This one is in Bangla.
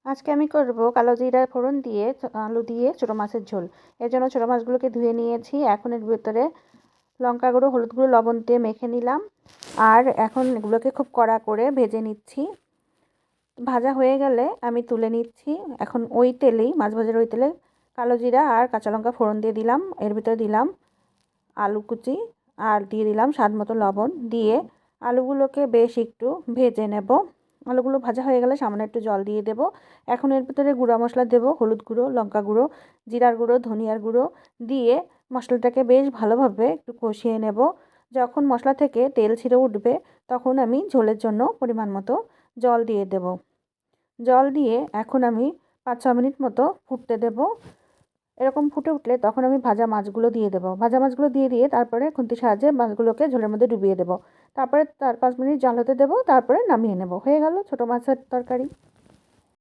আজকে আমি করব কালো জিরা ফোড়ন দিয়ে আলু দিয়ে ছোটো মাছের ঝোল। এর জন্য ছোটো মাছগুলোকে ধুয়ে নিয়েছি। এখন এর ভিতরে লঙ্কা গুঁড়ো, হলুদ গুঁড়ো, লবণ দিয়ে মেখে নিলাম। আর এখন এগুলোকে খুব কড়া করে ভেজে নিচ্ছি। ভাজা হয়ে গেলে আমি তুলে নিচ্ছি। এখন ওই তেলেই, মাছ ভাজার ওই তেলে কালো জিরা আর কাঁচা লঙ্কা ফোড়ন দিয়ে দিলাম। এর ভিতরে দিলাম আলু কুচি আর দিয়ে দিলাম স্বাদ মতো লবণ। দিয়ে আলুগুলোকে বেশ একটু ভেজে নেব। আলুগুলো ভাজা হয়ে গেলে সামান্য একটু জল দিয়ে দেব। এখন এর ভিতরে গুঁড়া মশলা দেব, হলুদ গুঁড়ো, লঙ্কা গুঁড়ো, জিরার গুঁড়ো, ধনিয়ার গুঁড়ো দিয়ে মশলাটাকে বেশ ভালোভাবে একটু কষিয়ে নেব। যখন মশলা থেকে তেল ছেড়ে উঠবে তখন আমি ঝোলের জন্য পরিমাণ মতো জল দিয়ে দেব। জল দিয়ে এখন আমি 5-6 মিনিট মতো ফুটতে দেব। এরকম ফুটে উঠলে তখন আমি ভাজা মাছগুলো দিয়ে দেবো। ভাজা মাছগুলো দিয়ে তারপরে খুন্তির সাহায্যে মাছগুলোকে ঝোলের মধ্যে ডুবিয়ে দেবো। তারপরে 4-5 মিনিট জাল হতে দেবো। তারপরে নামিয়ে নেব। হয়ে গেল ছোটো মাছের তরকারি।